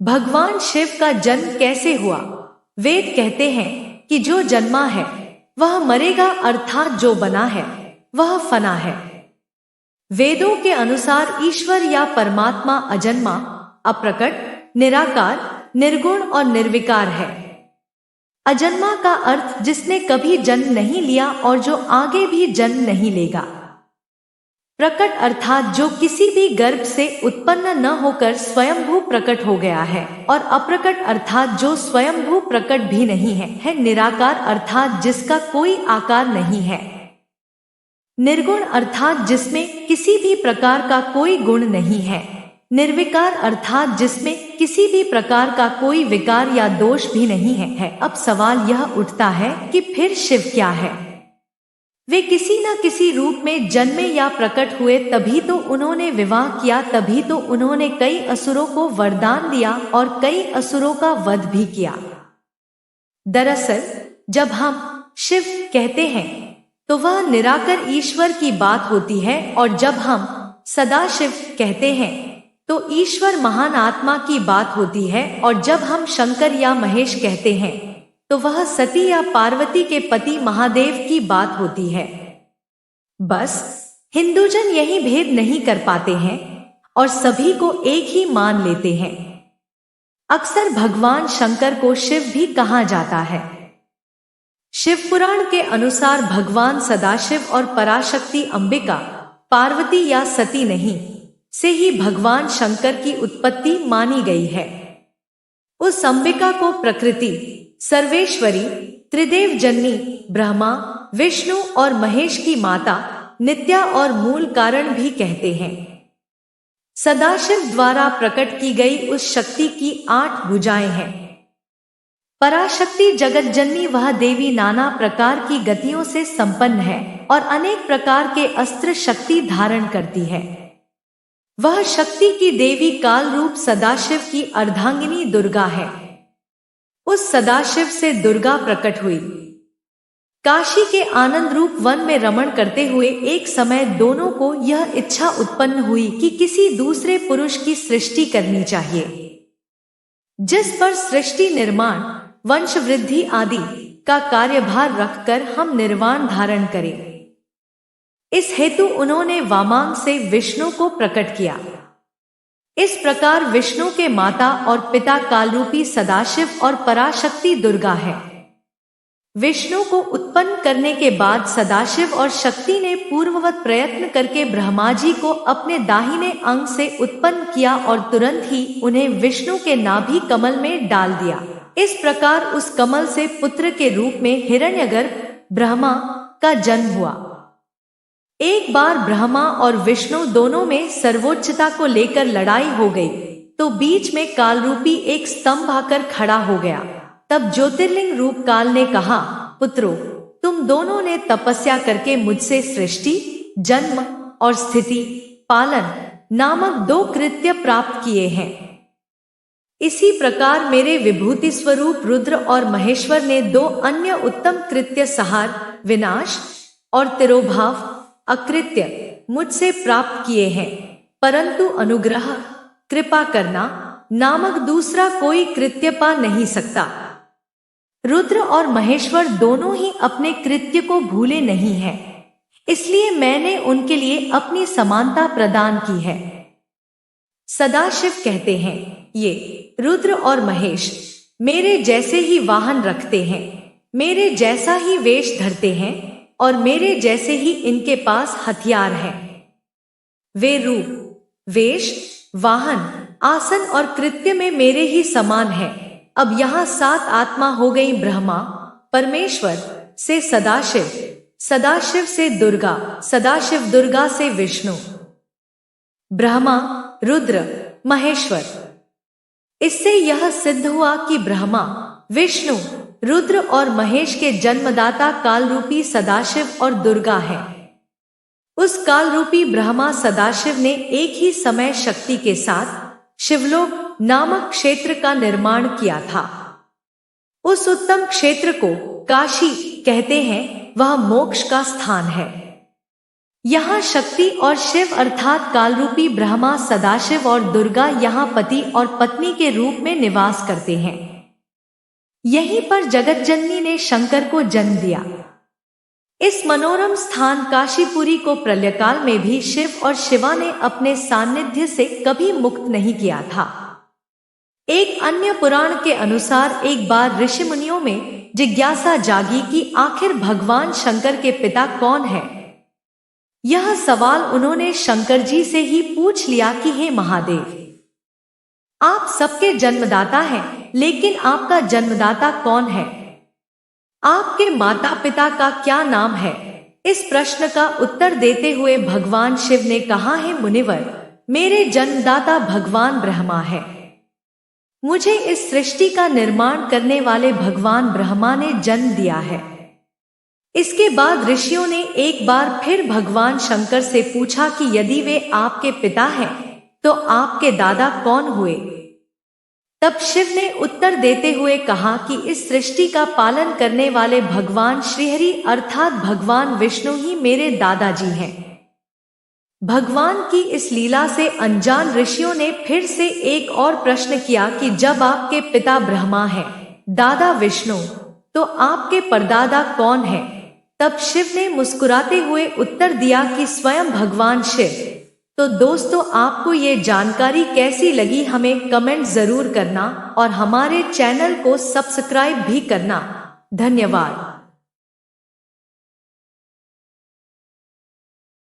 भगवान शिव का जन्म कैसे हुआ? वेद कहते हैं कि जो जन्मा है वह मरेगा, अर्थात जो बना है वह फना है। वेदों के अनुसार ईश्वर या परमात्मा अजन्मा, अप्रकट, निराकार, निर्गुण और निर्विकार है। अजन्मा का अर्थ जिसने कभी जन्म नहीं लिया और जो आगे भी जन्म नहीं लेगा। प्रकट अर्थात जो किसी भी गर्भ से उत्पन्न न होकर स्वयंभू प्रकट हो गया है, और अप्रकट अर्थात जो स्वयंभू प्रकट भी नहीं है। निराकार अर्थात जिसका कोई आकार नहीं है। निर्गुण अर्थात जिसमें किसी भी प्रकार का कोई गुण नहीं है। निर्विकार अर्थात जिसमें किसी भी प्रकार का कोई विकार या दोष भी नहीं है। अब सवाल यह उठता है कि फिर शिव क्या है? वे किसी न किसी रूप में जन्मे या प्रकट हुए, तभी तो उन्होंने विवाह किया, तभी तो उन्होंने कई असुरों को वरदान दिया और कई असुरों का वध भी किया। दरअसल जब हम शिव कहते हैं तो वह निराकार ईश्वर की बात होती है, और जब हम सदाशिव कहते हैं तो ईश्वर महान आत्मा की बात होती है, और जब हम शंकर या महेश कहते हैं तो वह सती या पार्वती के पति महादेव की बात होती है। बस हिंदूजन यही भेद नहीं कर पाते हैं और सभी को एक ही मान लेते हैं। अक्सर भगवान शंकर को शिव भी कहा जाता है। शिव पुराण के अनुसार भगवान सदाशिव और पराशक्ति अंबिका, पार्वती या सती नहीं से ही भगवान शंकर की उत्पत्ति मानी गई है। उस अंबिका को प्रकृति, सर्वेश्वरी, त्रिदेव जननी, ब्रह्मा, विष्णु और महेश की माता, नित्या और मूल कारण भी कहते हैं। सदाशिव द्वारा प्रकट की गई उस शक्ति की 8 भुजाएं हैं। पराशक्ति जगत जननी वह देवी नाना प्रकार की गतियों से संपन्न है और अनेक प्रकार के अस्त्र शक्ति धारण करती है। वह शक्ति की देवी काल रूप सदाशिव की अर्धांगिनी दुर्गा है। उस सदाशिव से दुर्गा प्रकट हुई। काशी के आनंद रूप वन में रमण करते हुए एक समय दोनों को यह इच्छा उत्पन्न हुई कि किसी दूसरे पुरुष की सृष्टि करनी चाहिए, जिस पर सृष्टि निर्माण, वंश वृद्धि आदि का कार्यभार रखकर हम निर्वाण धारण करें। इस हेतु उन्होंने वामांग से विष्णु को प्रकट किया। इस प्रकार विष्णु के माता और पिता कालरूपी सदाशिव और पराशक्ति दुर्गा है। विष्णु को उत्पन्न करने के बाद सदाशिव और शक्ति ने पूर्ववत प्रयत्न करके ब्रह्मा जी को अपने दाहिने अंग से उत्पन्न किया और तुरंत ही उन्हें विष्णु के नाभि कमल में डाल दिया। इस प्रकार उस कमल से पुत्र के रूप में हिरण्यगर्भ ब्रह्मा का जन्म हुआ। एक बार ब्रह्मा और विष्णु दोनों में सर्वोच्चता को लेकर लड़ाई हो गई, तो बीच में कालरूपी एक स्तंभ आकर खड़ा हो गया। तब ज्योतिर्लिंग रूप काल ने कहा, पुत्रों, तुम दोनों ने तपस्या करके मुझसे सृष्टि, जन्म और स्थिति, पालन नामक 2 कृत्य प्राप्त किए हैं। इसी प्रकार मेरे विभूति स्वरूप रुद्र और महेश्वर ने 2 अन्य उत्तम कृत्य, संहार, विनाश और तिरोभाव, अकृत्य मुझसे प्राप्त किए हैं, परंतु अनुग्रह, कृपा करना नामक दूसरा कोई कृत्य पा नहीं सकता। रुद्र और महेश्वर दोनों ही अपने कृत्य को भूले नहीं हैं, इसलिए मैंने उनके लिए अपनी समानता प्रदान की है। सदाशिव कहते हैं, ये रुद्र और महेश मेरे जैसे ही वाहन रखते हैं, मेरे जैसा ही वेश धरते हैं और मेरे जैसे ही इनके पास हथियार हैं। वे रूप, वेश, वाहन, आसन और कृत्य में मेरे ही समान है। अब यहाँ 7 आत्मा हो गई। ब्रह्मा, परमेश्वर से सदाशिव, सदाशिव से दुर्गा, सदाशिव दुर्गा से विष्णु, ब्रह्मा, रुद्र, महेश्वर। इससे यह सिद्ध हुआ कि ब्रह्मा, विष्णु, रुद्र और महेश के जन्मदाता कालरूपी सदाशिव और दुर्गा है। उस कालरूपी ब्रह्मा सदाशिव ने एक ही समय शक्ति के साथ शिवलोक नामक क्षेत्र का निर्माण किया था। उस उत्तम क्षेत्र को काशी कहते हैं, वह मोक्ष का स्थान है। यहाँ शक्ति और शिव अर्थात कालरूपी ब्रह्मा, सदाशिव और दुर्गा यहाँ पति और पत्नी के रूप में निवास करते हैं। यहीं पर जगतजननी ने शंकर को जन्म दिया। इस मनोरम स्थान काशीपुरी को प्रलयकाल में भी शिव और शिवा ने अपने सान्निध्य से कभी मुक्त नहीं किया था। एक अन्य पुराण के अनुसार एक बार ऋषि मुनियों में जिज्ञासा जागी कि आखिर भगवान शंकर के पिता कौन है। यह सवाल उन्होंने शंकर जी से ही पूछ लिया कि हे महादेव, आप सबके जन्मदाता हैं, लेकिन आपका जन्मदाता कौन है? आपके माता पिता का क्या नाम है? इस प्रश्न का उत्तर देते हुए भगवान शिव ने कहा, है मुनिवर, मेरे जन्मदाता भगवान ब्रह्मा है। मुझे इस सृष्टि का निर्माण करने वाले भगवान ब्रह्मा ने जन्म दिया है। इसके बाद ऋषियों ने एक बार फिर भगवान शंकर से पूछा कि यदि वे आपके पिता हैं, तो आपके दादा कौन हुए? तब शिव ने उत्तर देते हुए कहा कि इस सृष्टि का पालन करने वाले भगवान श्रीहरि अर्थात भगवान विष्णु ही मेरे दादाजी हैं। भगवान की इस लीला से अनजान ऋषियों ने फिर से एक और प्रश्न किया कि जब आपके पिता ब्रह्मा हैं, दादा विष्णु, तो आपके परदादा कौन है? तब शिव ने मुस्कुराते हुए उत्तर दिया कि स्वयं भगवान शिव। तो दोस्तों, आपको ये जानकारी कैसी लगी हमें कमेंट जरूर करना और हमारे चैनल को सब्सक्राइब भी करना। धन्यवाद।